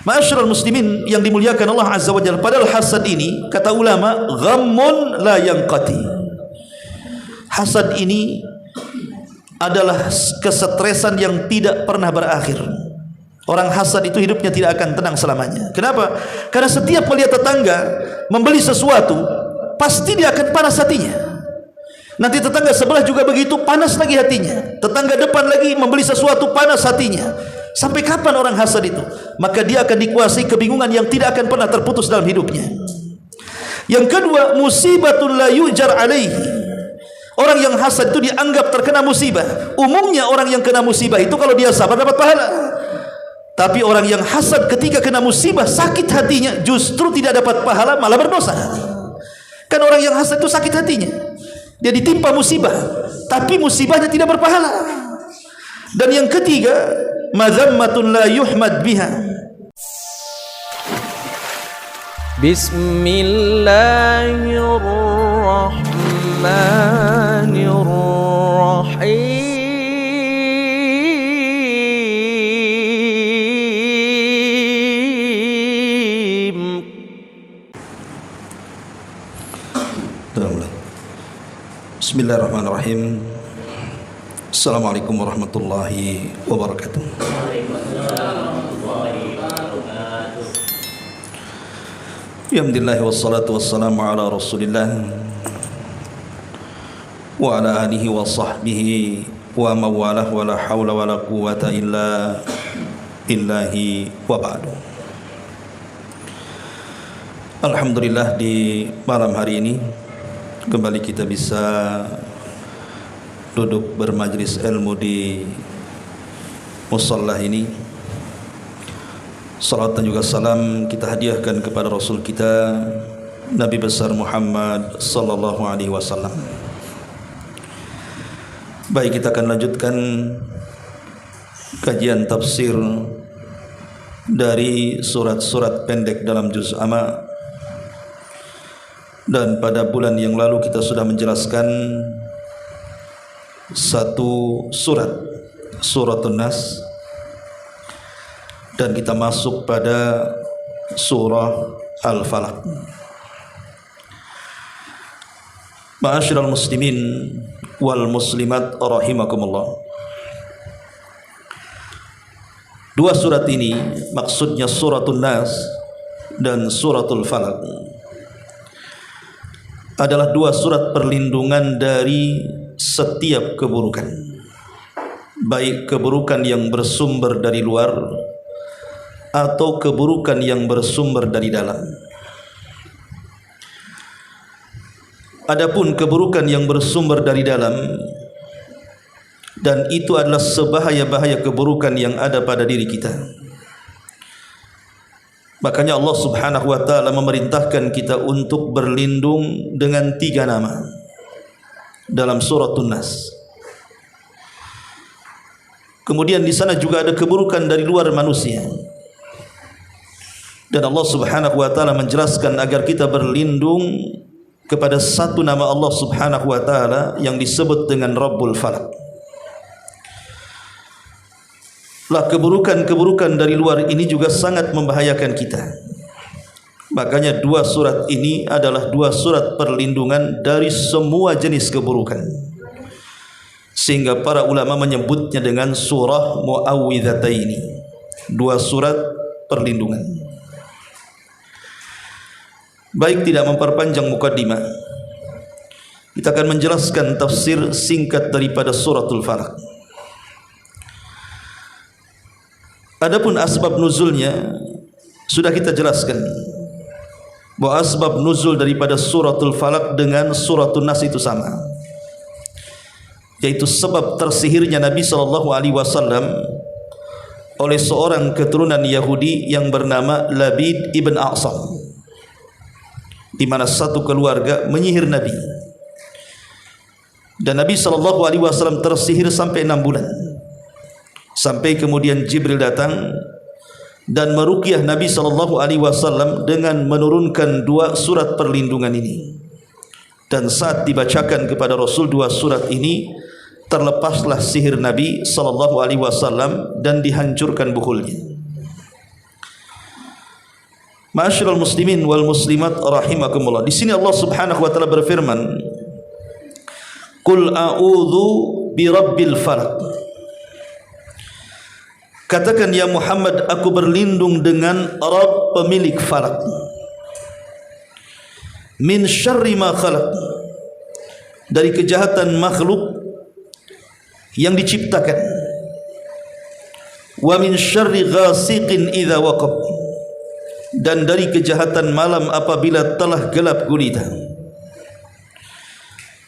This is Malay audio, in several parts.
Ma'asyiral muslimin yang dimuliakan Allah Azza wa Jalla, padahal hasad ini kata ulama ghammun la yanqati. Hasad ini adalah kesetresan yang tidak pernah berakhir. Orang hasad itu hidupnya tidak akan tenang selamanya. Kenapa? Karena setiap melihat tetangga membeli sesuatu, pasti dia akan panas hatinya. Nanti tetangga sebelah juga begitu, panas lagi hatinya. Tetangga depan lagi membeli sesuatu, panas hatinya. Sampai kapan orang hasad itu? Maka dia akan dikuasai kebingungan yang tidak akan pernah terputus dalam hidupnya. Yang kedua, musibatun la yujar alaihi. Orang yang hasad itu dianggap terkena musibah. Umumnya orang yang kena musibah itu kalau dia sabar dapat pahala. Tapi orang yang hasad ketika kena musibah sakit hatinya, justru tidak dapat pahala, malah berdosa. Kan orang yang hasad itu sakit hatinya. Dia ditimpa musibah, tapi musibahnya tidak berpahala. Dan yang ketiga, madzammatun la yuhmad biha. Bismillahirrahmanirrahim. Bismillahirrahmanirrahim. Assalamualaikum warahmatullahi wabarakatuh. Alhamdulillah wassalatu wassalamu ala rasulillah wa ala alihi wa sahbihi wa mawalah wa la hawla wa la quwata illa billahi wa ba'du. Alhamdulillah, di malam hari ini kembali kita bisa duduk bermajlis ilmu di musalla ini. Salat dan juga salam kita hadiahkan kepada Rasul kita Nabi besar Muhammad sallallahu alaihi wasallam. Baik, kita akan lanjutkan kajian tafsir dari surat-surat pendek dalam juz amma. Dan pada bulan yang lalu kita sudah menjelaskan satu surat, Suratun Nas, dan kita masuk pada surah Al-Falaq. Ma'asyiral muslimin wal muslimat rahimakumullah. Dua surat ini maksudnya Suratun Nas dan Suratul Falaq adalah dua surat perlindungan dari setiap keburukan, baik keburukan yang bersumber dari luar atau keburukan yang bersumber dari dalam. Adapun keburukan yang bersumber dari dalam, dan itu adalah sebahaya-bahaya keburukan yang ada pada diri kita. Makanya Allah Subhanahu wa ta'ala memerintahkan kita untuk berlindung dengan 3 nama dalam Suratun Nas. Kemudian di sana juga ada keburukan dari luar manusia. Dan Allah Subhanahu wa ta'ala menjelaskan agar kita berlindung kepada satu nama Allah Subhanahu wa ta'ala yang disebut dengan Rabbul Falaq. Lah, keburukan-keburukan dari luar ini juga sangat membahayakan kita. Makanya dua surat ini adalah dua surat perlindungan dari semua jenis keburukan. Sehingga para ulama menyebutnya dengan surah Mu'awwidhataini, dua surat perlindungan. Baik, tidak memperpanjang mukaddimah, kita akan menjelaskan tafsir singkat daripada Suratul Falaq. Adapun asbab nuzulnya sudah kita jelaskan, bahwa asbab nuzul daripada Suratul Falaq dengan Suratun Nas itu sama, yaitu sebab tersihirnya Nabi SAW oleh seorang keturunan Yahudi yang bernama Labid ibn A'sam, di mana satu keluarga menyihir Nabi, dan Nabi SAW tersihir sampai 6 bulan. Sampai kemudian Jibril datang dan meruqyah Nabi SAW dengan menurunkan 2 surat perlindungan ini. Dan saat dibacakan kepada Rasul 2 surat ini, terlepaslah sihir Nabi SAW dan dihancurkan bukhulnya. Ma'asyiral muslimin wal muslimat rahimakumullah. Di sini Allah Subhanahu wa taala berfirman, "Qul a'udzu birabbil falaq." Katakan ya Muhammad, aku berlindung dengan Rabb pemilik falak. Min syarri ma khalaq, dari kejahatan makhluk yang diciptakan. Wa min syarri ghasiqin idza waqab, dan dari kejahatan malam apabila telah gelap gulita.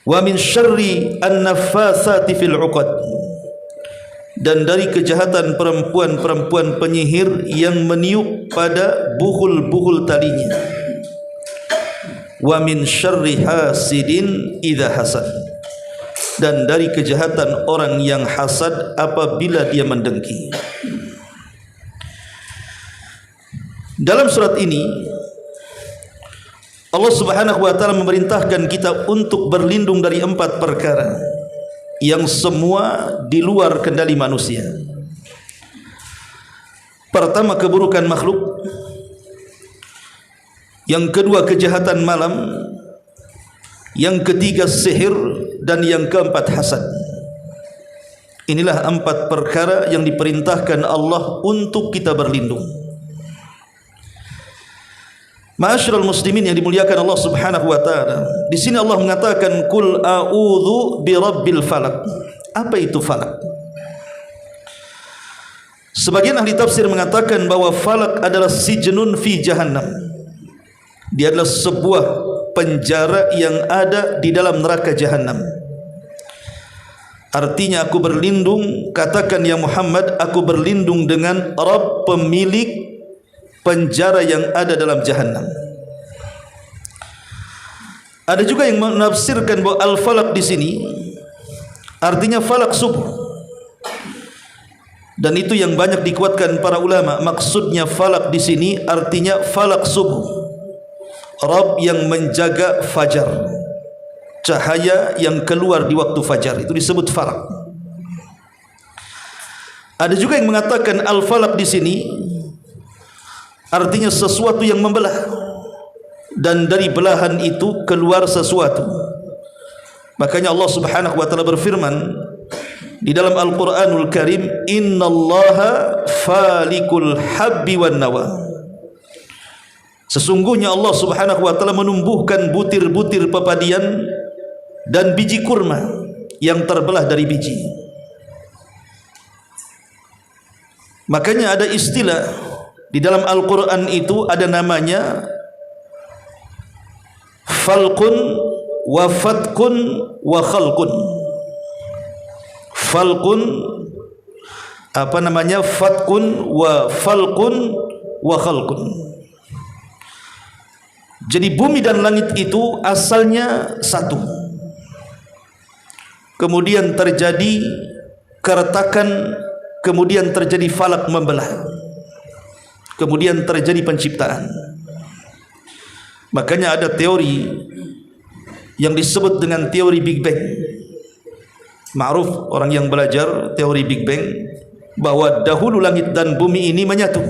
Wa min syarri an-naffatsati fil 'uqad, dan dari kejahatan perempuan-perempuan penyihir yang meniup pada buhul-buhul talinya. Wa min syarri hasidin idza hasad, dan dari kejahatan orang yang hasad apabila dia mendengki. Dalam surat ini Allah Subhanahu wa taala memerintahkan kita untuk berlindung dari 4 perkara yang semua di luar kendali manusia. Pertama, keburukan makhluk. Yang kedua, kejahatan malam. Yang ketiga, sihir. Dan yang keempat, hasad. Inilah 4 perkara yang diperintahkan Allah untuk kita berlindung. Ma'asyiral muslimin yang dimuliakan Allah Subhanahu wa taala. Di sini Allah mengatakan qul a'udzu birabbil falaq. Apa itu falak? Sebagian ahli tafsir mengatakan bahwa falak adalah sijnun fi jahannam. Dia adalah sebuah penjara yang ada di dalam neraka jahannam. Artinya aku berlindung, katakan ya Muhammad, aku berlindung dengan Rabb pemilik penjara yang ada dalam jahannam. Ada juga yang menafsirkan bahwa al-falaq di sini artinya falak subuh. Dan itu yang banyak dikuatkan para ulama. Maksudnya falak di sini artinya falak subuh. Rabb yang menjaga fajar, cahaya yang keluar di waktu fajar, itu disebut falak. Ada juga yang mengatakan al-falaq di sini artinya sesuatu yang membelah, dan dari belahan itu keluar sesuatu. Makanya Allah Subhanahu wa taala berfirman di dalam Al-Qur'anul Karim, innallaha falikul habbi wan nawa. Sesungguhnya Allah Subhanahu wa taala menumbuhkan butir-butir pepadian dan biji kurma yang terbelah dari biji. Makanya ada istilah di dalam Al-Quran itu, ada namanya falqun wa fatkun wa khalqun. Falqun apa namanya? Fatkun wa falqun wa khalqun. Jadi bumi dan langit itu asalnya satu. Kemudian terjadi keretakan, kemudian terjadi falak membelah. Kemudian terjadi penciptaan. Makanya ada teori yang disebut dengan teori Big Bang. Ma'ruf orang yang belajar teori Big Bang, bahwa dahulu langit dan bumi ini menyatu.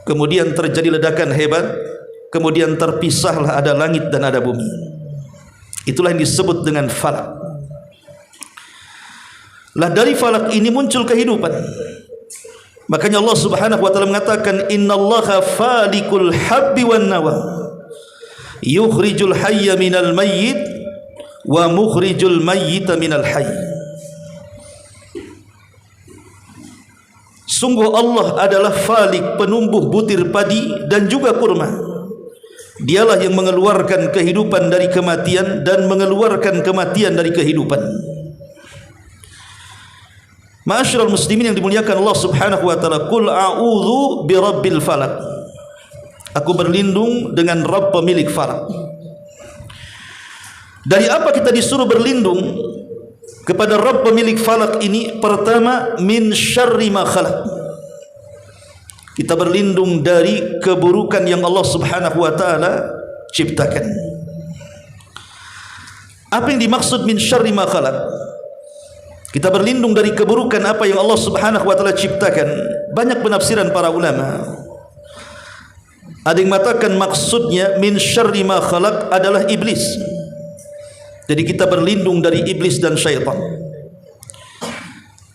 Kemudian terjadi ledakan hebat, kemudian terpisahlah, ada langit dan ada bumi. Itulah yang disebut dengan falak. Lah dari falak ini muncul kehidupan. Makanya Allah Subhanahu wa taala mengatakan innallaha falikul habbi wan nawa yukhrijul hayya minal mayyit wa mukhrijul mayyita minal hayy. Sungguh Allah adalah falik, penumbuh butir padi dan juga kurma. Dialah yang mengeluarkan kehidupan dari kematian dan mengeluarkan kematian dari kehidupan. Ma'asyiral muslimin yang dimuliakan Allah Subhanahu wa taala, qul a'udzu birabbil falaq. Aku berlindung dengan Rabb pemilik falak. Dari apa kita disuruh berlindung kepada Rabb pemilik falak ini? Pertama, min syarri ma khalaq. Kita berlindung dari keburukan yang Allah Subhanahu wa taala ciptakan. Apa yang dimaksud min syarri ma khalaq? Kita berlindung dari keburukan apa yang Allah Subhanahu wa taala ciptakan. Banyak penafsiran para ulama. Ada yang mengatakan maksudnya min syarri ma khalaq adalah iblis. Jadi kita berlindung dari iblis dan syaitan.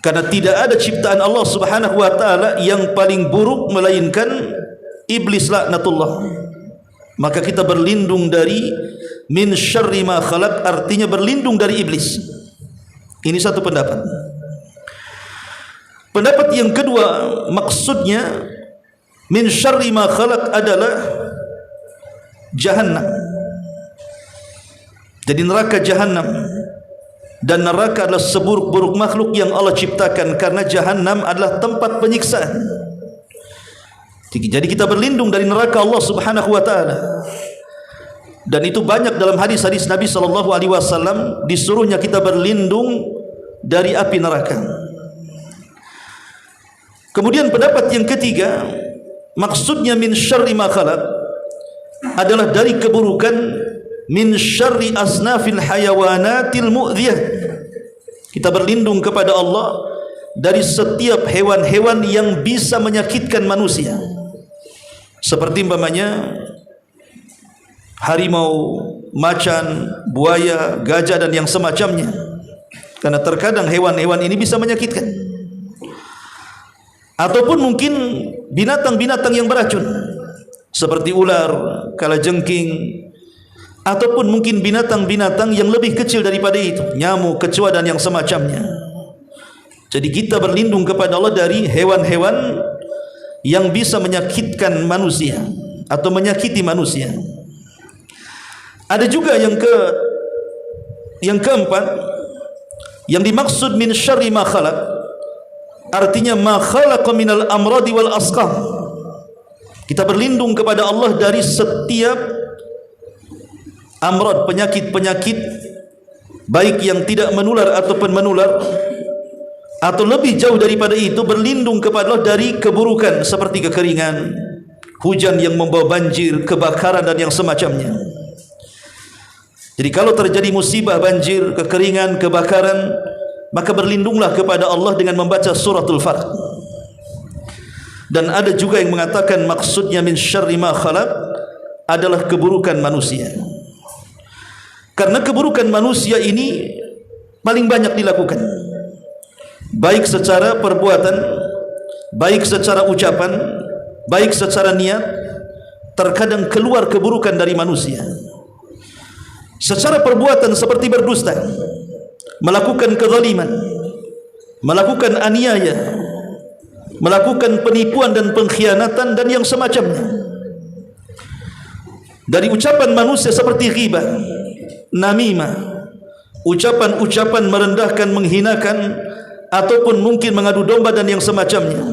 Karena tidak ada ciptaan Allah Subhanahu wa taala yang paling buruk melainkan iblis laknatullah. Maka kita berlindung dari min syarri ma khalaq, artinya berlindung dari iblis. Ini satu pendapat. Pendapat yang kedua, maksudnya min syarri ma khalaq adalah jahannam. Jadi neraka jahannam, dan neraka adalah seburuk-buruk makhluk yang Allah ciptakan, karena jahannam adalah tempat penyiksaan. Jadi kita berlindung dari neraka Allah Subhanahu wa taala. Dan itu banyak dalam hadis-hadis Nabi sallallahu alaihi wasallam, disuruhnya kita berlindung dari api neraka. Kemudian pendapat yang ketiga, maksudnya min syarri ma khalaq adalah dari keburukan min syarri asnafil hayawanatil mu'dhiyah. Kita berlindung kepada Allah dari setiap hewan-hewan yang bisa menyakitkan manusia, seperti umpamanya harimau, macan, buaya, gajah dan yang semacamnya. Karena terkadang hewan-hewan ini bisa menyakitkan. Ataupun mungkin binatang-binatang yang beracun, seperti ular, kalajengking, ataupun mungkin binatang-binatang yang lebih kecil daripada itu, nyamuk, kecoa dan yang semacamnya. Jadi kita berlindung kepada Allah dari hewan-hewan yang bisa menyakitkan manusia atau menyakiti manusia. Ada juga yang keempat, yang dimaksud min syarri ma khalaq, artinya ma khalaqa minal amradi wal asqam. Kita berlindung kepada Allah dari setiap amrad, penyakit-penyakit, baik yang tidak menular ataupun menular, atau lebih jauh daripada itu, berlindung kepada Allah dari keburukan seperti kekeringan, hujan yang membawa banjir, kebakaran dan yang semacamnya. Jadi kalau terjadi musibah banjir, kekeringan, kebakaran, maka berlindunglah kepada Allah dengan membaca suratul Falaq. Dan ada juga yang mengatakan maksudnya min syarri ma khalaq adalah keburukan manusia. Karena keburukan manusia ini paling banyak dilakukan, baik secara perbuatan, baik secara ucapan, baik secara niat. Terkadang keluar keburukan dari manusia. Secara perbuatan seperti berdusta, melakukan kezaliman, melakukan aniaya, melakukan penipuan dan pengkhianatan dan yang semacamnya. Dari ucapan manusia seperti ghibah, namimah, ucapan-ucapan merendahkan, menghinakan, ataupun mungkin mengadu domba dan yang semacamnya.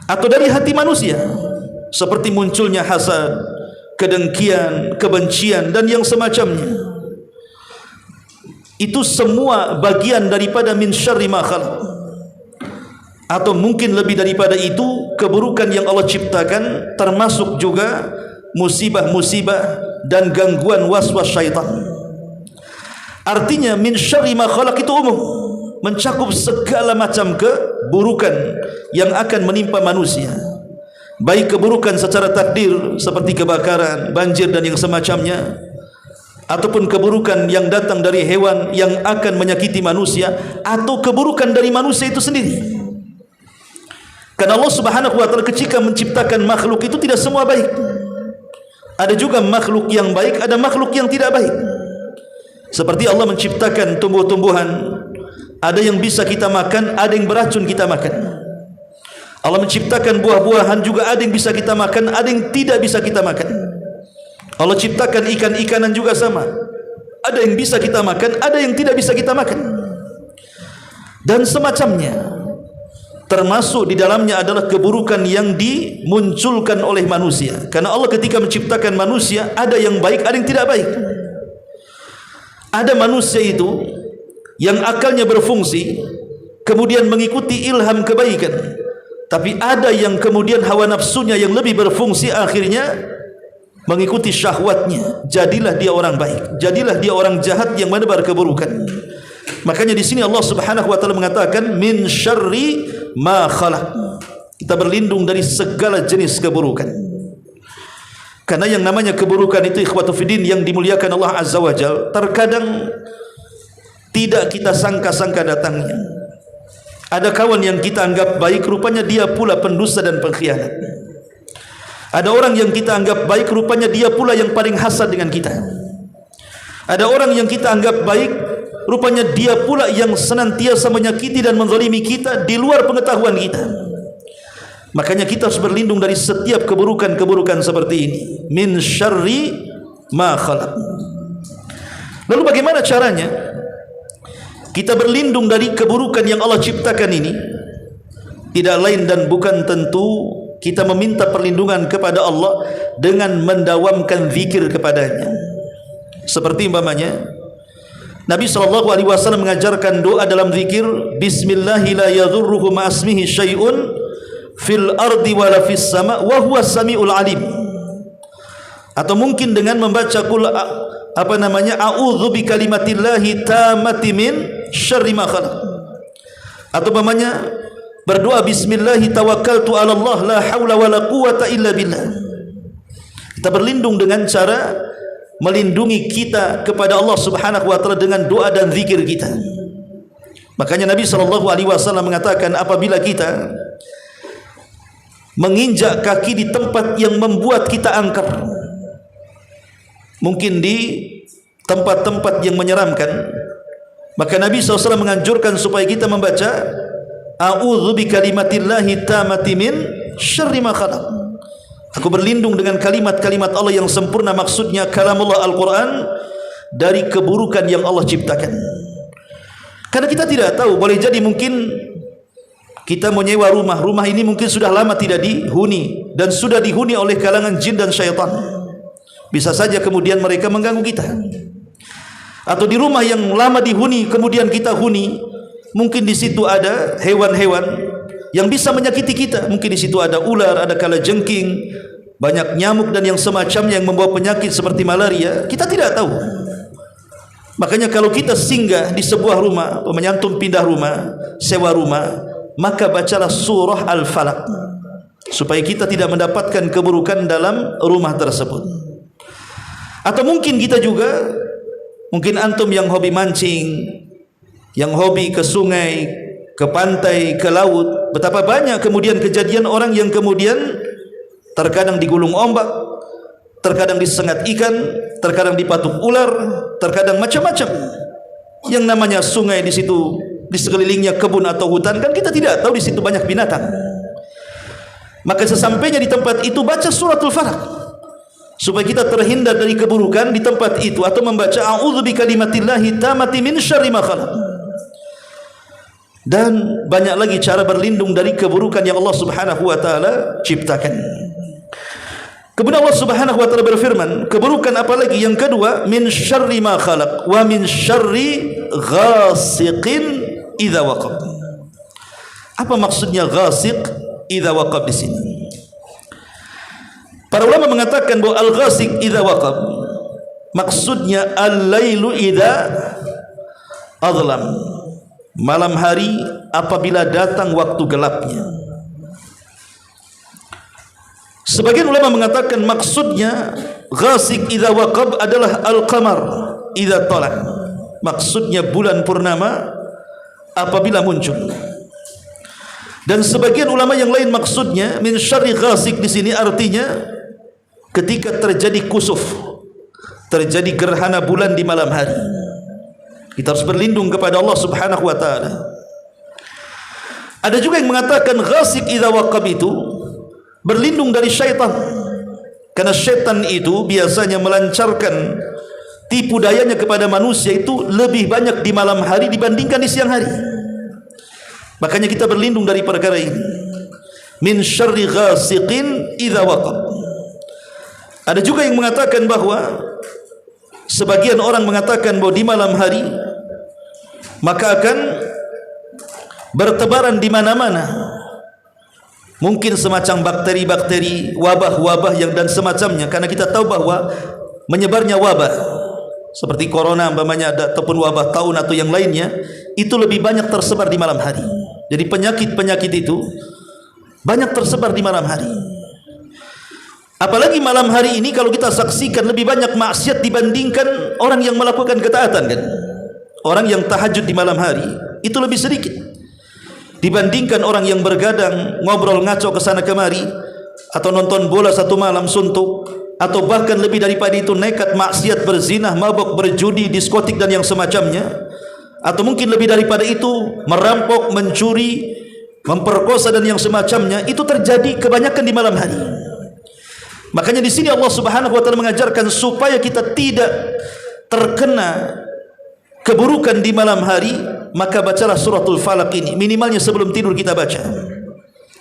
Atau dari hati manusia, seperti munculnya hasad, kedengkian, kebencian dan yang semacamnya. Itu semua bagian daripada min syarri ma khalaq. Atau mungkin lebih daripada itu, keburukan yang Allah ciptakan, termasuk juga musibah-musibah dan gangguan waswas syaitan. Artinya min syarri ma khalaq itu umum, mencakup segala macam keburukan yang akan menimpa manusia, baik keburukan secara takdir seperti kebakaran, banjir dan yang semacamnya, ataupun keburukan yang datang dari hewan yang akan menyakiti manusia, atau keburukan dari manusia itu sendiri. Karena Allah Subhanahu wa taala ketika menciptakan makhluk itu tidak semua baik. Ada juga makhluk yang baik, ada makhluk yang tidak baik. Seperti Allah menciptakan tumbuh-tumbuhan, ada yang bisa kita makan, ada yang beracun kita makan. Allah menciptakan buah-buahan, juga ada yang bisa kita makan, ada yang tidak bisa kita makan. Allah ciptakan ikan-ikanan juga sama, ada yang bisa kita makan, ada yang tidak bisa kita makan, dan semacamnya. Termasuk di dalamnya adalah keburukan yang dimunculkan oleh manusia. Karena Allah ketika menciptakan manusia, ada yang baik, ada yang tidak baik. Ada manusia itu yang akalnya berfungsi, kemudian mengikuti ilham kebaikan. Tapi ada yang kemudian hawa nafsunya yang lebih berfungsi, akhirnya mengikuti syahwatnya. Jadilah dia orang baik, jadilah dia orang jahat yang menebar keburukan. Makanya di sini Allah Subhanahu wa taala mengatakan min syarri ma khalaq. Kita berlindung dari segala jenis keburukan. Karena yang namanya keburukan itu ikhwatu fiddin yang dimuliakan Allah Azza wa Jalla, terkadang tidak kita sangka-sangka datangnya. Ada kawan yang kita anggap baik, rupanya dia pula pendusta dan pengkhianat. Ada orang yang kita anggap baik, rupanya dia pula yang paling hasad dengan kita. Ada orang yang kita anggap baik, rupanya dia pula yang senantiasa menyakiti dan menzalimi kita di luar pengetahuan kita. Makanya kita harus berlindung dari setiap keburukan-keburukan seperti ini. Min syarri ma khalaq. Lalu bagaimana caranya kita berlindung dari keburukan yang Allah ciptakan ini? Tidak lain dan bukan tentu kita meminta perlindungan kepada Allah dengan mendawamkan zikir kepadanya. Seperti umpamanya Nabi SAW mengajarkan doa dalam zikir, Bismillahi la yadhurruhu ma'asmihi syai'un fil ardi wala fis sama wa huwa samiul alim. Atau mungkin dengan membaca a'udzu bi kalimatillahi tammati min syarri ma khalaq. Atau umpamanya berdoa bismillahi tawakkaltu 'ala Allah la haula wala quwata illa billah. Kita berlindung dengan cara melindungi kita kepada Allah Subhanahu wa taala dengan doa dan zikir kita. Makanya Nabi SAW mengatakan, apabila kita menginjak kaki di tempat yang membuat kita angker, mungkin di tempat-tempat yang menyeramkan, maka Nabi SAW menganjurkan supaya kita membaca a'udzu bi kalimatillahi tammati min syarri ma khalaq. Aku berlindung dengan kalimat-kalimat Allah yang sempurna, maksudnya kalamullah Al-Quran, dari keburukan yang Allah ciptakan. Karena kita tidak tahu, boleh jadi mungkin kita menyewa rumah ini mungkin sudah lama tidak dihuni, dan sudah dihuni oleh kalangan jin dan syaitan. Bisa saja kemudian mereka mengganggu kita. Atau di rumah yang lama dihuni kemudian kita huni, mungkin di situ ada hewan-hewan yang bisa menyakiti kita. Mungkin di situ ada ular, ada kalajengking, banyak nyamuk dan yang semacamnya yang membawa penyakit seperti malaria. Kita tidak tahu. Makanya kalau kita singgah di sebuah rumah, menyantum pindah rumah, sewa rumah, maka bacalah surah Al-Falaq supaya kita tidak mendapatkan keburukan dalam rumah tersebut. Atau mungkin kita juga, mungkin antum yang hobi mancing, yang hobi ke sungai, ke pantai, ke laut, betapa banyak kemudian kejadian orang yang kemudian terkadang digulung ombak, terkadang disengat ikan, terkadang dipatuk ular, terkadang macam-macam. Yang namanya sungai di situ, di sekelilingnya kebun atau hutan, kan kita tidak tahu di situ banyak binatang. Maka sesampainya di tempat itu baca suratul Falaq supaya kita terhindar dari keburukan di tempat itu, atau membaca a'udzu bi kalimatillahi tammati min syarri ma khalaq. Dan banyak lagi cara berlindung dari keburukan yang Allah Subhanahu wa taala ciptakan. Kemudian Allah Subhanahu wa taala berfirman, keburukan apalagi yang kedua, min syarri ma khalaq wa min syarri ghasiqin idza waqab. Apa maksudnya ghasiq idza waqab di sini? Para ulama mengatakan bahwa al-ghasiq idza waqab maksudnya al-lailu idza adlam, malam hari apabila datang waktu gelapnya. Sebagian ulama mengatakan maksudnya ghasiq idza waqab adalah al-qamar idza tala, maksudnya bulan purnama apabila muncul. Dan sebagian ulama yang lain maksudnya min syarri ghasiq di sini artinya ketika terjadi kusuf, terjadi gerhana bulan di malam hari. Kita harus berlindung kepada Allah Subhanahu wa taala. Ada juga yang mengatakan ghasiq idza waqab itu berlindung dari syaitan. Karena syaitan itu biasanya melancarkan tipu dayanya kepada manusia itu lebih banyak di malam hari dibandingkan di siang hari. Makanya kita berlindung dari perkara ini. Min syarri ghasiqin idza waqab. Ada juga yang mengatakan bahwa sebagian orang mengatakan bahwa di malam hari maka akan bertebaran di mana-mana, mungkin semacam bakteri-bakteri, wabah-wabah yang dan semacamnya. Karena kita tahu bahwa menyebarnya wabah seperti corona umpamanya ada, ataupun wabah taun atau yang lainnya, itu lebih banyak tersebar di malam hari. Jadi penyakit-penyakit itu banyak tersebar di malam hari. Apalagi malam hari ini kalau kita saksikan lebih banyak maksiat dibandingkan orang yang melakukan ketaatan kan. Orang yang tahajud di malam hari itu lebih sedikit dibandingkan orang yang bergadang, ngobrol ngaco ke sana kemari, atau nonton bola satu malam suntuk, atau bahkan lebih daripada itu nekat maksiat berzina, mabuk, berjudi, diskotik dan yang semacamnya, atau mungkin lebih daripada itu merampok, mencuri, memperkosa dan yang semacamnya. Itu terjadi kebanyakan di malam hari. Makanya di sini Allah Subhanahu wa taala mengajarkan supaya kita tidak terkena keburukan di malam hari, maka bacalah suratul Falaq ini. Minimalnya sebelum tidur kita baca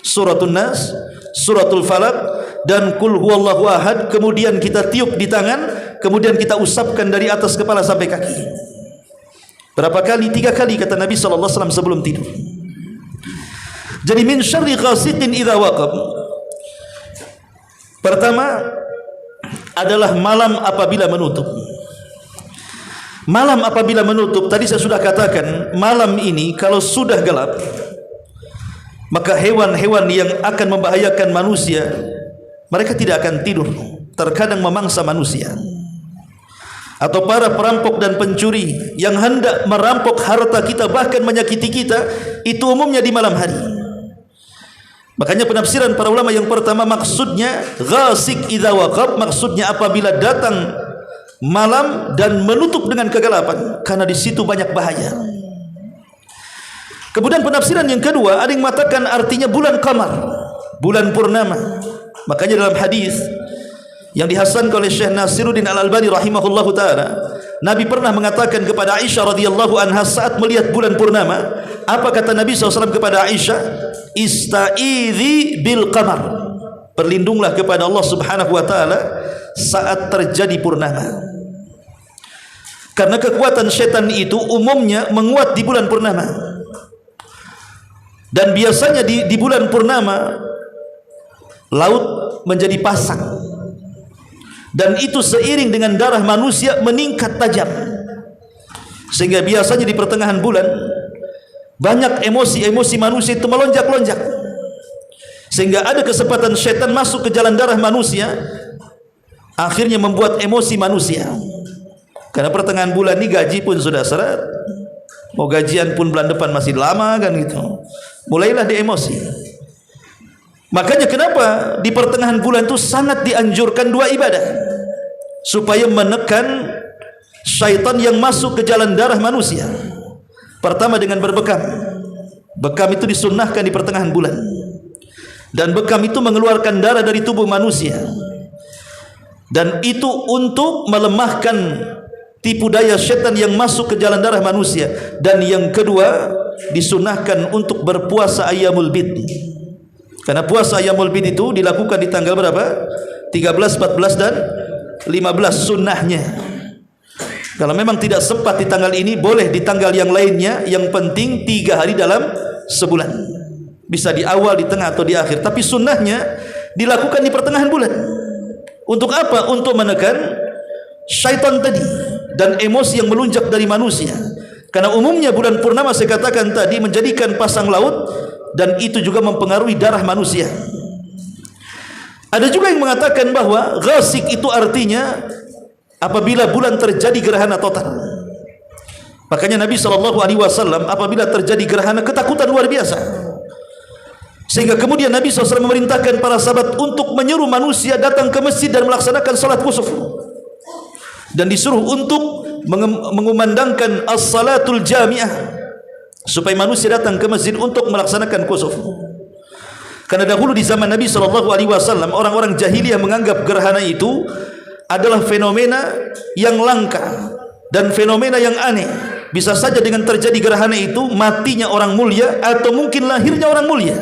Suratul Nas, Suratul Falaq, dan Qul huwallahu ahad. Kemudian kita tiup di tangan, kemudian kita usapkan dari atas kepala sampai kaki. Berapa kali? 3 kali kata Nabi SAW sebelum tidur. Jadi min syarri ghasiqin idza waqab. Pertama adalah malam apabila menutup. Malam apabila menutup, tadi saya sudah katakan, malam ini kalau sudah gelap, maka hewan-hewan yang akan membahayakan manusia, mereka tidak akan tidur, terkadang memangsa manusia. Atau para perampok dan pencuri yang hendak merampok harta kita, bahkan menyakiti kita, itu umumnya di malam hari. Makanya penafsiran para ulama yang pertama, maksudnya ghasiq idza waqab, maksudnya apabila datang malam dan menutup dengan kegelapan, karena di situ banyak bahaya. Kemudian penafsiran yang kedua, ada yang mengatakan artinya bulan qamar, bulan purnama. Makanya dalam hadis yang dihasankan oleh Syekh Nasiruddin Al-Albani rahimahullahu taala, Nabi pernah mengatakan kepada Aisyah radhiyallahu anha saat melihat bulan purnama, apa kata Nabi SAW kepada Aisyah? Ista'idhi bil qamar, berlindunglah kepada Allah Subhanahu wa taala saat terjadi purnama. Karena kekuatan syaitan itu umumnya menguat di bulan purnama. Dan biasanya di bulan purnama laut menjadi pasang. Dan itu seiring dengan darah manusia meningkat tajam. Sehingga biasanya di pertengahan bulan banyak emosi-emosi manusia itu melonjak-lonjak. Sehingga ada kesempatan syaitan masuk ke jalan darah manusia, akhirnya membuat emosi manusia. Karena pertengahan bulan ini gaji pun sudah seret, mau gajian pun bulan depan masih lama kan gitu. Mulailah dia emosi. Makanya kenapa di pertengahan bulan itu sangat dianjurkan 2 ibadah, supaya menekan syaitan yang masuk ke jalan darah manusia. Pertama dengan berbekam. Bekam itu disunnahkan di pertengahan bulan. Dan bekam itu mengeluarkan darah dari tubuh manusia. Dan itu untuk melemahkan tipu daya syaitan yang masuk ke jalan darah manusia. Dan yang kedua, disunnahkan untuk berpuasa ayyamul bid. Karena puasa ayyamul bid itu dilakukan di tanggal berapa? 13, 14 dan 15 sunnahnya. Kalau memang tidak sempat di tanggal ini, boleh di tanggal yang lainnya. Yang penting 3 hari dalam sebulan. Bisa di awal, di tengah atau di akhir. Tapi sunnahnya dilakukan di pertengahan bulan. Untuk apa? Untuk menekan syaitan tadi dan emosi yang melunjak dari manusia. Karena umumnya bulan purnama saya katakan tadi menjadikan pasang laut, dan itu juga mempengaruhi darah manusia. Ada juga yang mengatakan bahwa ghasiq itu artinya apabila bulan terjadi gerhana total. Makanya Nabi SAW apabila terjadi gerhana ketakutan luar biasa. Sehingga kemudian Nabi SAW memerintahkan para sahabat untuk menyuruh manusia datang ke masjid dan melaksanakan salat kusuf. Dan disuruh untuk mengumandangkan as-salatul jami'ah, supaya manusia datang ke masjid untuk melaksanakan kusuf. Karena dahulu di zaman Nabi SAW orang-orang jahiliyah menganggap gerhana itu adalah fenomena yang langka dan fenomena yang aneh. Bisa saja dengan terjadi gerhana itu matinya orang mulia atau mungkin lahirnya orang mulia.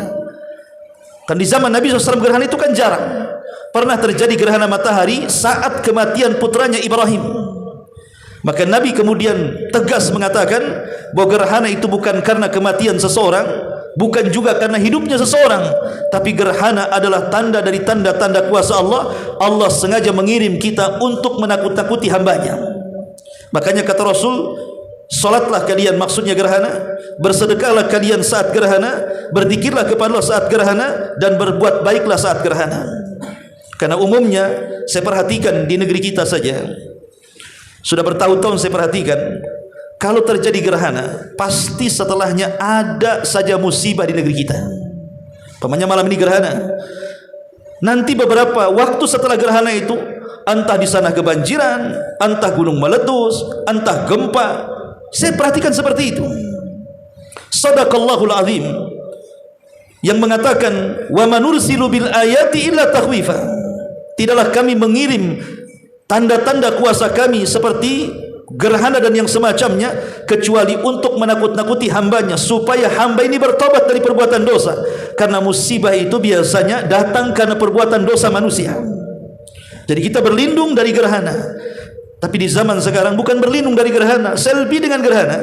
Kan di zaman Nabi SAW gerhana itu kan jarang. Pernah terjadi gerhana matahari saat kematian putranya Ibrahim. Maka Nabi kemudian tegas mengatakan bahwa gerhana itu bukan karena kematian seseorang, bukan juga karena hidupnya seseorang, tapi gerhana adalah tanda dari tanda-tanda kuasa Allah. Allah sengaja mengirim kita untuk menakut-nakuti hambanya. Makanya kata Rasul, salatlah kalian, maksudnya gerhana, bersedekahlah kalian saat gerhana, berzikirlah kepada Allah saat gerhana, dan berbuat baiklah saat gerhana. Karena umumnya saya perhatikan di negeri kita saja, sudah bertahun-tahun saya perhatikan, kalau terjadi gerhana, pasti setelahnya ada saja musibah di negeri kita. Pamannya malam ini gerhana, nanti beberapa waktu setelah gerhana itu, entah di sana kebanjiran, entah gunung meletus, entah gempa. Saya perhatikan seperti itu. Sadaqallahul azim yang mengatakan, wa manursilu bil ayati illa takhwifa. Tidaklah kami mengirim tanda-tanda kuasa kami seperti gerhana dan yang semacamnya, kecuali untuk menakut-nakuti hambanya, supaya hamba ini bertobat dari perbuatan dosa. Karena musibah itu biasanya datang karena perbuatan dosa manusia. Jadi kita berlindung dari gerhana. Tapi di zaman sekarang bukan berlindung dari gerhana, selfie dengan gerhana.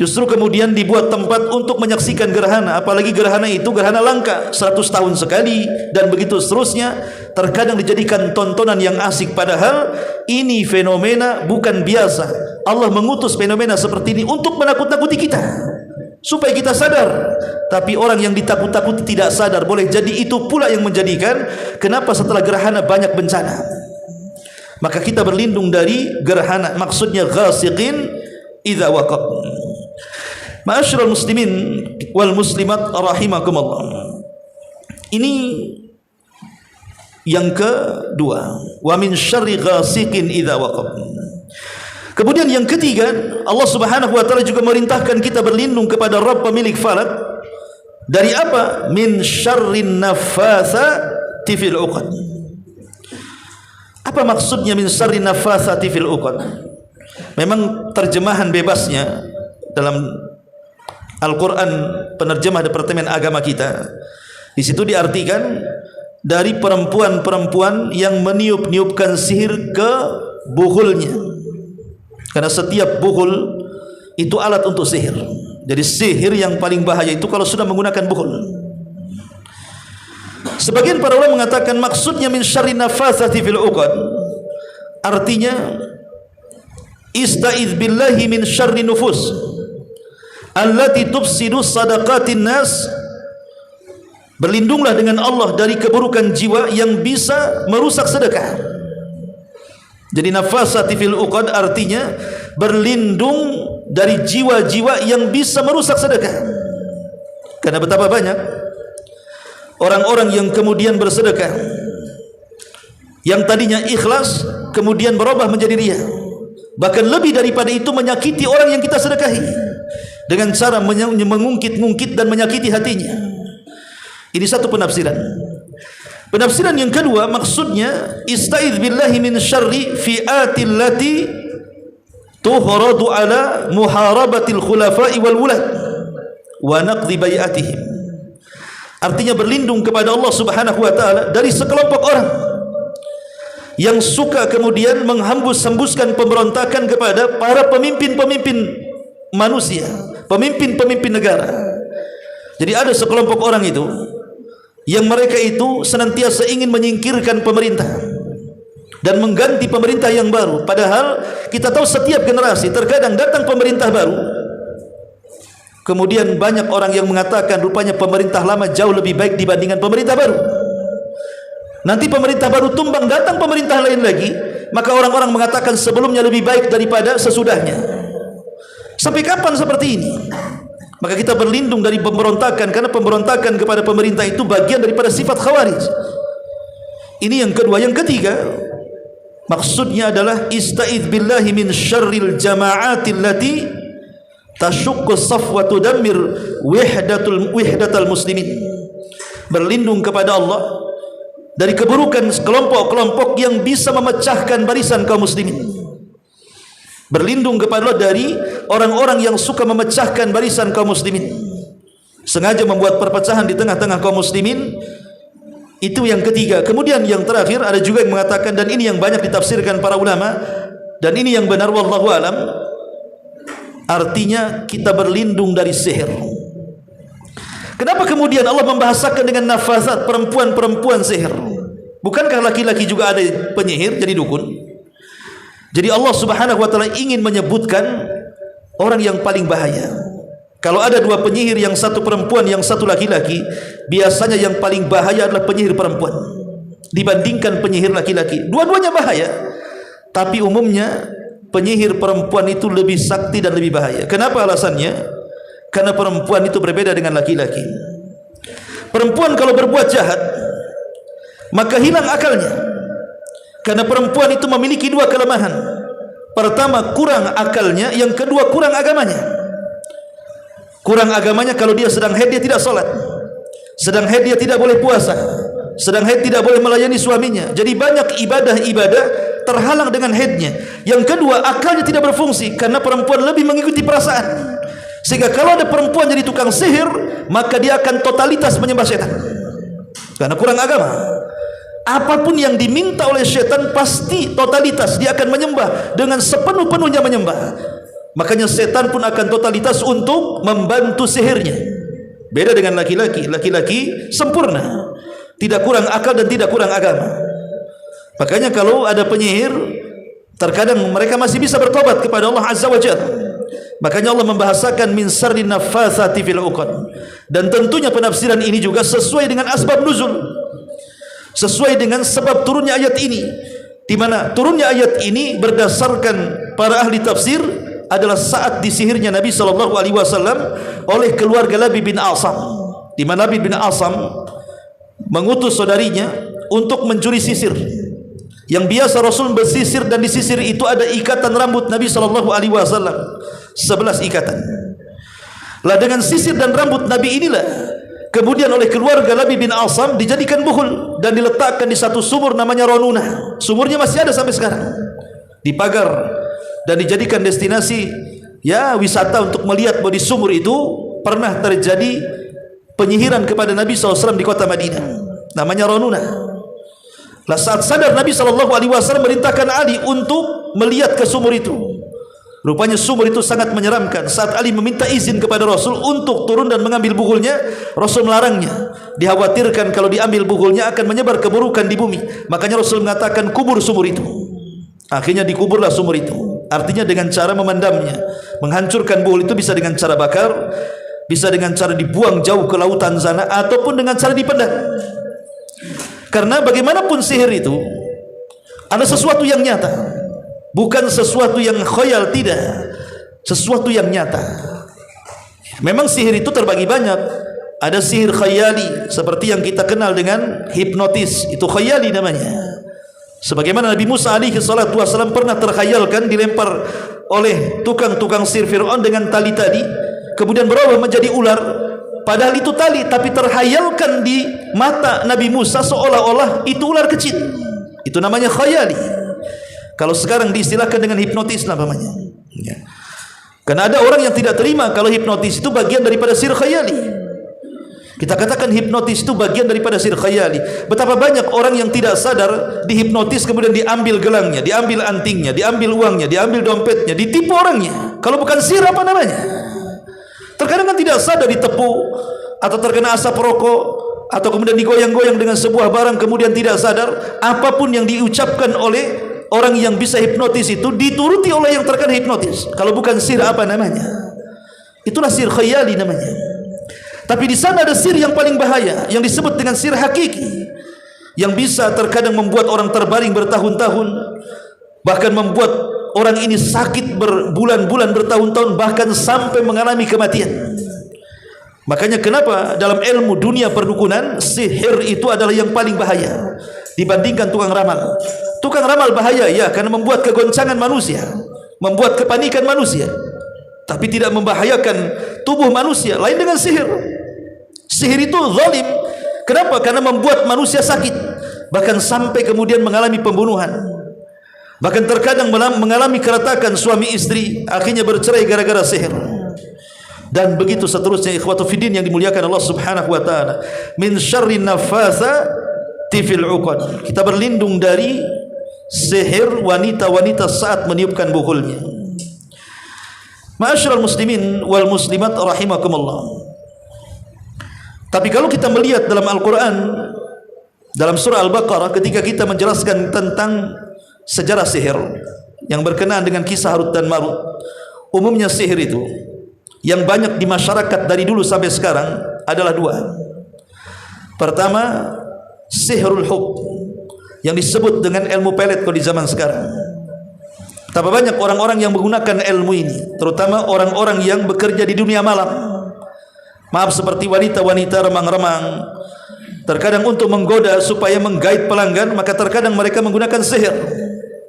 Justru kemudian dibuat tempat untuk menyaksikan gerhana. Apalagi gerhana itu gerhana langka, 100 tahun sekali, dan begitu seterusnya. Terkadang dijadikan tontonan yang asik, padahal ini fenomena bukan biasa. Allah mengutus fenomena seperti ini untuk menakut-nakuti kita, supaya kita sadar. Tapi orang yang ditakut-takuti tidak sadar. Boleh jadi itu pula yang menjadikan kenapa setelah gerhana banyak bencana. Maka kita berlindung dari gerhana, maksudnya ghasiqin idza waqab. Ma'asyiral muslimin wal muslimat rahimakumullah. Ini yang kedua, wa min syarri ghasiqin idza waqab. Kemudian yang ketiga, Allah Subhanahu wa taala juga merintahkan kita berlindung kepada Rabb pemilik falak dari apa? Min syarrin naffatsati fil 'uqad. Apa maksudnya min syarrin naffatsati fil 'uqad? Memang terjemahan bebasnya dalam Al-Quran, penerjemah Departemen Agama kita, di situ diartikan dari perempuan-perempuan yang meniup-niupkan sihir ke buhulnya. Karena setiap buhul itu alat untuk sihir. Jadi sihir yang paling bahaya itu kalau sudah menggunakan buhul. Sebagian para ulama mengatakan maksudnya min syarri nafatsati fil 'uqad, artinya istaiz billahi min syarri nufus allati tufsidu sadaqatin nas. Berlindunglah dengan Allah dari keburukan jiwa yang bisa merusak sedekah. Jadi nafasati fil 'uqad artinya berlindung dari jiwa-jiwa yang bisa merusak sedekah. Karena betapa banyak orang-orang yang kemudian bersedekah, yang tadinya ikhlas kemudian berubah menjadi riya. Bahkan lebih daripada itu, menyakiti orang yang kita sedekahi dengan cara mengungkit-ungkit dan menyakiti hatinya. Ini satu penafsiran. Penafsiran yang kedua, maksudnya istaiz billahi min syarri fi'atil lati tuhradu ala muharabatil khulafa'i wal wulad wa naqdi bai'atihim. Artinya berlindung kepada Allah Subhanahu wa taala dari sekelompok orang yang suka kemudian menghembus-hembuskan pemberontakan kepada para pemimpin-pemimpin manusia, pemimpin-pemimpin negara. Jadi ada sekelompok orang itu yang mereka itu senantiasa ingin menyingkirkan pemerintah dan mengganti pemerintah yang baru. Padahal kita tahu setiap generasi terkadang datang pemerintah baru, kemudian banyak orang yang mengatakan rupanya pemerintah lama jauh lebih baik dibandingkan pemerintah baru. Nanti pemerintah baru tumbang, datang pemerintah lain lagi, maka orang-orang mengatakan sebelumnya lebih baik daripada sesudahnya. Sampai kapan seperti ini? Maka kita berlindung dari pemberontakan, karena pemberontakan kepada pemerintah itu bagian daripada sifat khawarij. Ini yang kedua. Yang ketiga, maksudnya adalah istaiz billahi min syarril jama'atil lati tashuqqu safwa tudammir wihdatal muslimin. Berlindung kepada Allah dari keburukan kelompok-kelompok yang bisa memecahkan barisan kaum muslimin. Berlindung kepada Allah dari orang-orang yang suka memecahkan barisan kaum muslimin, sengaja membuat perpecahan di tengah-tengah kaum muslimin. Itu yang ketiga. Kemudian yang terakhir, ada juga yang mengatakan, dan ini yang banyak ditafsirkan para ulama, dan ini yang benar wallahu alam, artinya kita berlindung dari sihir. Kenapa kemudian Allah membahasakan dengan nafasat, perempuan-perempuan sihir? Bukankah laki-laki juga ada penyihir jadi dukun? Jadi Allah Subhanahu wa taala ingin menyebutkan orang yang paling bahaya. Kalau ada dua penyihir, yang satu perempuan, yang satu laki-laki, biasanya yang paling bahaya adalah penyihir perempuan. dibandingkan penyihir laki-laki. Dua-duanya bahaya, tapi umumnya penyihir perempuan itu lebih sakti dan lebih bahaya. Kenapa alasannya? Karena perempuan itu berbeda dengan laki-laki. Perempuan kalau berbuat jahat, maka hilang akalnya. Karena perempuan itu memiliki dua kelemahan. Pertama, kurang akalnya. Yang kedua, kurang agamanya. Kurang agamanya, kalau dia sedang haid dia tidak salat, sedang haid dia tidak boleh puasa, sedang haid tidak boleh melayani suaminya. Jadi banyak ibadah-ibadah terhalang dengan haidnya. Yang kedua, akalnya tidak berfungsi karena perempuan lebih mengikuti perasaan. Sehingga kalau ada perempuan jadi tukang sihir, maka dia akan totalitas menyembah setan karena kurang agama. Apapun yang diminta oleh setan pasti totalitas, dia akan menyembah dengan sepenuh-penuhnya menyembah. Makanya setan pun akan totalitas untuk membantu sihirnya. Beda dengan laki-laki. Laki-laki sempurna, tidak kurang akal dan tidak kurang agama. Makanya kalau ada penyihir, terkadang mereka masih bisa bertobat kepada Allah Azza wa Jalla. Makanya Allah membahasakan min sarri naffatsati fil 'uqad. Dan tentunya penafsiran ini juga sesuai dengan asbab nuzul, sesuai dengan sebab turunnya ayat ini. Di mana turunnya ayat ini berdasarkan para ahli tafsir adalah saat disihirnya Nabi SAW oleh keluarga Labid bin Asam, di mana Labid bin Asam mengutus saudarinya untuk mencuri sisir. Yang biasa Rasul bersisir dan di sisir itu ada ikatan rambut Nabi SAW, 11 ikatan. Lah dengan sisir dan rambut Nabi inilah kemudian oleh keluarga Labid bin Asam dijadikan buhul dan diletakkan di satu sumur namanya Ronuna. Sumurnya masih ada sampai sekarang, dipagar dan dijadikan destinasi ya wisata untuk melihat bahwa di sumur itu pernah terjadi penyihiran kepada Nabi SAW di kota Madinah, namanya Ronuna. Lah saat sadar Nabi SAW merintahkan Ali untuk melihat ke sumur itu. Rupanya sumur itu sangat menyeramkan. Saat Ali meminta izin kepada Rasul untuk turun dan mengambil buhulnya, Rasul melarangnya. Dikhawatirkan kalau diambil buhulnya akan menyebar keburukan di bumi. Makanya Rasul mengatakan kubur sumur itu. Akhirnya dikuburlah sumur itu. Artinya dengan cara memendamnya. Menghancurkan buhul itu bisa dengan cara bakar, bisa dengan cara dibuang jauh ke lautan sana, ataupun dengan cara dipendam. Karena bagaimanapun sihir itu ada sesuatu yang nyata, bukan sesuatu yang khayal, tidak, sesuatu yang nyata. Memang sihir itu terbagi banyak. Ada sihir khayali seperti yang kita kenal dengan hipnotis, itu khayali namanya. Sebagaimana Nabi Musa alaihi salatu wasallam pernah terkhayalkan dilempar oleh tukang-tukang sihir Fir'aun dengan tali tadi, kemudian berubah menjadi ular. Padahal itu tali, tapi terkhayalkan di mata Nabi Musa seolah-olah itu ular kecil. Itu namanya khayali. Kalau sekarang diistilahkan dengan hipnotis namanya. Ya. Karena ada orang yang tidak terima kalau hipnotis itu bagian daripada sihir khayali. Kita katakan hipnotis itu bagian daripada sihir khayali. Betapa banyak orang yang tidak sadar dihipnotis, kemudian diambil gelangnya, diambil antingnya, diambil uangnya, diambil dompetnya, ditipu orangnya. Kalau bukan sihir apa namanya? Terkadang kan tidak sadar ditepu, atau terkena asap rokok, atau kemudian digoyang-goyang dengan sebuah barang, kemudian tidak sadar apapun yang diucapkan oleh orang yang bisa hipnotis itu dituruti oleh yang terkena hipnotis. Kalau bukan sihir apa namanya? Itulah sihir khayali namanya. Tapi di sana ada sihir yang paling bahaya, yang disebut dengan sihir hakiki, yang bisa terkadang membuat orang terbaring bertahun-tahun, bahkan membuat orang ini sakit berbulan-bulan, bertahun-tahun, bahkan sampai mengalami kematian. Makanya kenapa dalam ilmu dunia perdukunan sihir itu adalah yang paling bahaya dibandingkan tukang ramal. Tukang ramal bahaya ya, karena membuat kegoncangan manusia, membuat kepanikan manusia, tapi tidak membahayakan tubuh manusia. Lain dengan sihir. Sihir itu zalim. Kenapa? Karena membuat manusia sakit, bahkan sampai kemudian mengalami pembunuhan. Bahkan terkadang mengalami keretakan suami istri, akhirnya bercerai gara-gara sihir. Dan begitu seterusnya. Ikhwatu fiddin yang dimuliakan Allah Subhanahu wa taala. Min syarri naffatsati fil 'uqad. Kita berlindung dari sihir wanita-wanita saat meniupkan buhulnya. Ma'asyiral muslimin wal muslimat rahimakumullah. Tapi kalau kita melihat dalam Al-Quran, dalam surah Al-Baqarah, ketika kita menjelaskan tentang sejarah sihir yang berkenaan dengan kisah Harut dan Marut, umumnya sihir itu yang banyak di masyarakat dari dulu sampai sekarang adalah dua. Pertama, sihirul hub, yang disebut dengan ilmu pelet kalau di zaman sekarang. Betapa banyak orang-orang yang menggunakan ilmu ini, terutama orang-orang yang bekerja di dunia malam. Maaf, seperti wanita-wanita remang-remang, terkadang untuk menggoda supaya menggait pelanggan, maka terkadang mereka menggunakan sihir,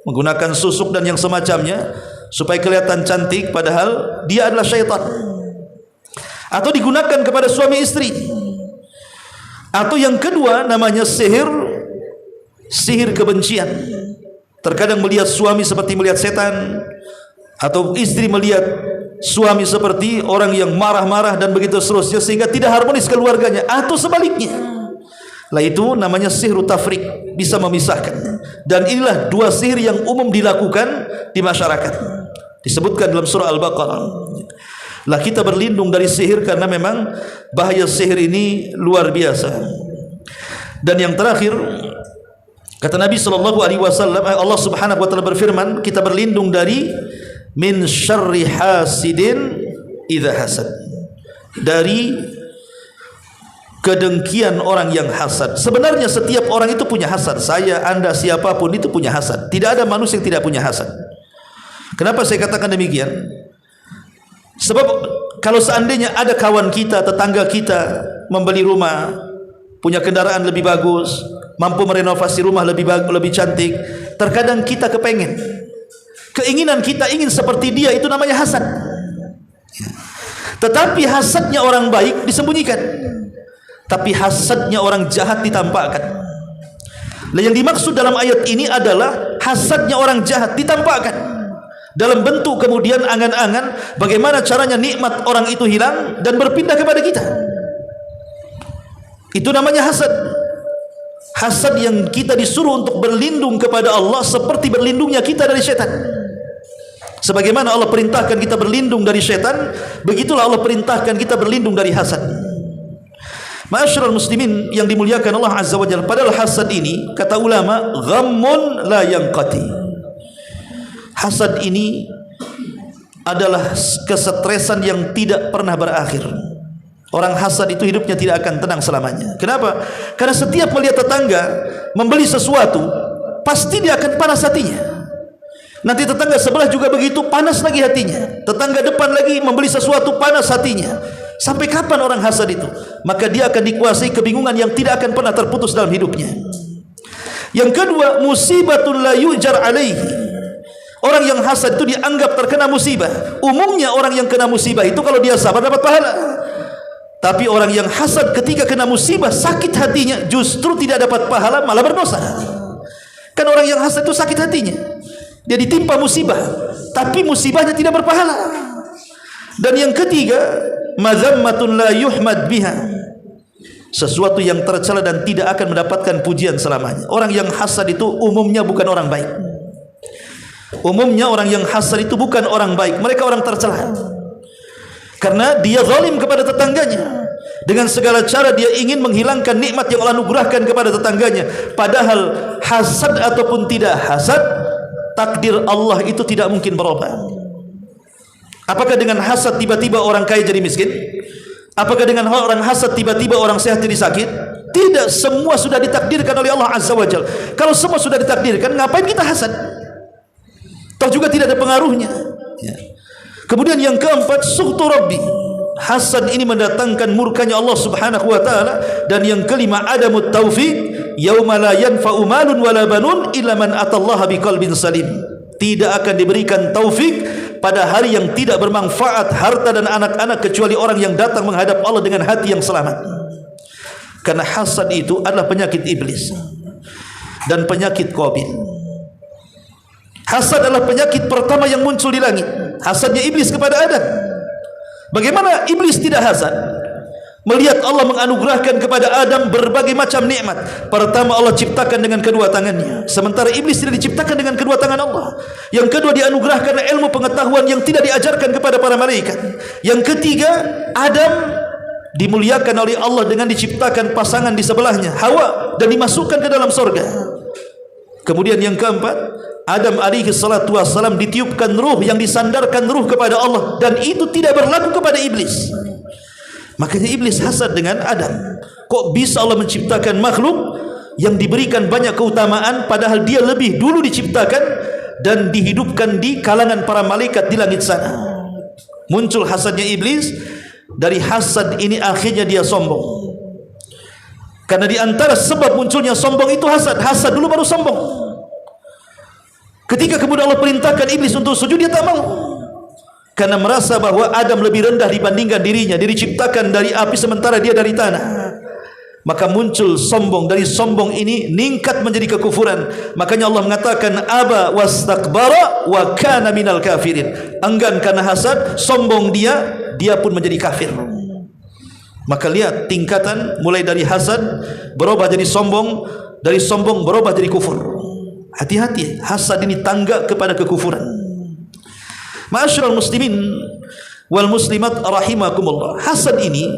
menggunakan susuk dan yang semacamnya supaya kelihatan cantik, padahal dia adalah syaitan. Atau digunakan kepada suami istri. Atau yang kedua namanya sihir kebencian. Terkadang melihat suami seperti melihat setan, atau istri melihat suami seperti orang yang marah-marah dan begitu seterusnya, sehingga tidak harmonis keluarganya, atau sebaliknya. Lah itu namanya sihir tafrik, bisa memisahkan. Dan inilah dua sihir yang umum dilakukan di masyarakat, disebutkan dalam surah Al-Baqarah. Lah kita berlindung dari sihir karena memang bahaya sihir ini luar biasa. Dan yang terakhir, kata Nabi SAW, Allah Subhanahu wa taala berfirman, kita berlindung dari min syarri hasidin idza hasad, dari kedengkian orang yang hasad. Sebenarnya setiap orang itu punya hasad. Saya, Anda, siapapun itu punya hasad. Tidak ada manusia yang tidak punya hasad. Kenapa saya katakan demikian? Sebab kalau seandainya ada kawan kita, tetangga kita membeli rumah, punya kendaraan lebih bagus, mampu merenovasi rumah lebih bagus, lebih cantik, terkadang kita kepengen, keinginan kita ingin seperti dia, itu namanya hasad. Tetapi hasadnya orang baik disembunyikan, tapi hasadnya orang jahat ditampakkan. Yang dimaksud dalam ayat ini adalah hasadnya orang jahat ditampakkan dalam bentuk kemudian angan-angan bagaimana caranya nikmat orang itu hilang dan berpindah kepada kita. Itu namanya hasad. Hasad yang kita disuruh untuk berlindung kepada Allah seperti berlindungnya kita dari syaitan. Sebagaimana Allah perintahkan kita berlindung dari syaitan, begitulah Allah perintahkan kita berlindung dari hasad. Ma'asyiral muslimin yang dimuliakan Allah Azza wa Jalla, padahal hasad ini, kata ulama, ghammun la yanqati. Hasad ini adalah kesetresan yang tidak pernah berakhir. Orang hasad itu hidupnya tidak akan tenang selamanya. Kenapa? Karena setiap melihat tetangga membeli sesuatu, pasti dia akan panas hatinya. Nanti tetangga sebelah juga begitu, panas lagi hatinya. Tetangga depan lagi membeli sesuatu, panas hatinya. Sampai kapan orang hasad itu? Maka dia akan dikuasai kebingungan yang tidak akan pernah terputus dalam hidupnya. Yang kedua, musibatun la yujar alaihi. Orang yang hasad itu dianggap terkena musibah. Umumnya orang yang kena musibah itu kalau dia sabar dapat pahala. Tapi orang yang hasad ketika kena musibah, sakit hatinya, justru tidak dapat pahala, malah berdosa. Kan orang yang hasad itu sakit hatinya, dia ditimpa musibah, tapi musibahnya tidak berpahala. Dan yang ketiga, mazammatun la yuhmad biha, sesuatu yang tercela dan tidak akan mendapatkan pujian selamanya. Orang yang hasad itu umumnya bukan orang baik. Umumnya orang yang hasad itu bukan orang baik, mereka orang tercela. Karena dia zalim kepada tetangganya. Dengan segala cara dia ingin menghilangkan nikmat yang Allah anugerahkan kepada tetangganya. Padahal hasad ataupun tidak hasad, takdir Allah itu tidak mungkin berubah. Apakah dengan hasad tiba-tiba orang kaya jadi miskin? Apakah dengan orang hasad tiba-tiba orang sehat jadi sakit? Tidak, semua sudah ditakdirkan oleh Allah Azza wa Jalla. Kalau semua sudah ditakdirkan, ngapain kita hasad? Toh juga tidak ada pengaruhnya. Ya. Kemudian yang keempat, sukhtu Rabbi. Hasad ini mendatangkan murkanya Allah Subhanahu wa taala. Dan yang kelima, adamut taufiq, yauma la yanfa'u malun wala banun illa man atallaha biqalbin salim. Tidak akan diberikan taufik pada hari yang tidak bermanfaat harta dan anak-anak kecuali orang yang datang menghadap Allah dengan hati yang selamat. Karena hasad itu adalah penyakit iblis dan penyakit Qabil. Hasad adalah penyakit pertama yang muncul di langit. Hasadnya iblis kepada Adam. Bagaimana iblis tidak hasad? Melihat Allah menganugerahkan kepada Adam berbagai macam nikmat. Pertama, Allah ciptakan dengan kedua tangannya, sementara iblis tidak diciptakan dengan kedua tangan Allah. Yang kedua, dianugerahkan ilmu pengetahuan yang tidak diajarkan kepada para malaikat. Yang ketiga, Adam dimuliakan oleh Allah dengan diciptakan pasangan di sebelahnya, Hawa, dan dimasukkan ke dalam surga. Kemudian yang keempat, Adam alaihi salatu wassalam ditiupkan ruh yang disandarkan ruh kepada Allah, dan itu tidak berlaku kepada iblis. Makanya iblis hasad dengan Adam. Kok bisa Allah menciptakan makhluk yang diberikan banyak keutamaan padahal dia lebih dulu diciptakan dan dihidupkan di kalangan para malaikat di langit sana. Muncul hasadnya iblis. Dari hasad ini akhirnya dia sombong. Karena di antara sebab munculnya sombong itu hasad. Hasad dulu baru sombong. Ketika kemudian Allah perintahkan iblis untuk sujud, dia tak mau. Karena merasa bahwa Adam lebih rendah dibandingkan dirinya. Dia diciptakan dari api sementara dia dari tanah. Maka muncul sombong. Dari sombong ini ningkat menjadi kekufuran. Makanya Allah mengatakan aba wastakbara wa kana minal kafirin. Enggan karena hasad, sombong dia pun menjadi kafir. Maka lihat tingkatan mulai dari hasad berubah jadi sombong, dari sombong berubah jadi kufur. Hati-hati, hasad ini tangga kepada kekufuran. Ma'asyiral muslimin wal muslimat rahimakumullah. Hasad ini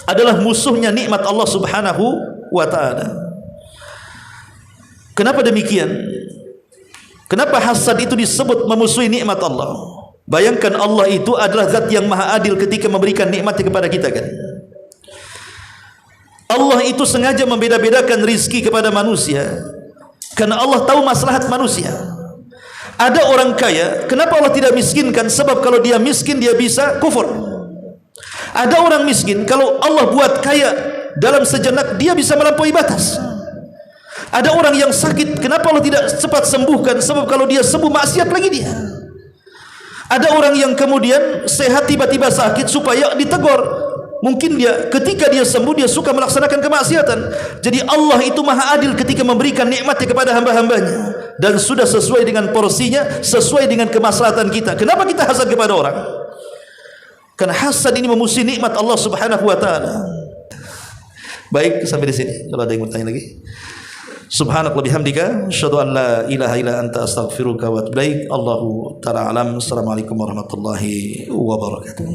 adalah musuhnya nikmat Allah Subhanahu wa taala. Kenapa demikian? Kenapa hasad itu disebut memusuhi nikmat Allah? Bayangkan Allah itu adalah zat yang maha adil ketika memberikan nikmatnya kepada kita kan. Allah itu sengaja membeda-bedakan rizki kepada manusia karena Allah tahu maslahat manusia. Ada orang kaya, kenapa Allah tidak miskinkan? Sebab kalau dia miskin dia bisa kufur. Ada orang miskin, kalau Allah buat kaya dalam sejenak dia bisa melampaui batas. Ada orang yang sakit, kenapa Allah tidak cepat sembuhkan? Sebab kalau dia sembuh maksiat lagi dia. Ada orang yang kemudian sehat tiba-tiba sakit supaya ditegur. Mungkin dia ketika dia sembuh dia suka melaksanakan kemaksiatan. Jadi Allah itu maha adil ketika memberikan nikmatnya kepada hamba-hambanya. Dan sudah sesuai dengan porsinya, sesuai dengan kemaslahatan kita. Kenapa kita hasad kepada orang? Karena hasad ini memusuhi nikmat Allah Subhanahu wa taala. Baik, sampai di sini. Kalau ada yang bertanya lagi. Subhanaka wa bihamdika asyhadu an la ilaha illa anta astaghfiruka wa atubu ilaik. Allahu ta'ala alam. Assalamualaikum warahmatullahi wabarakatuh.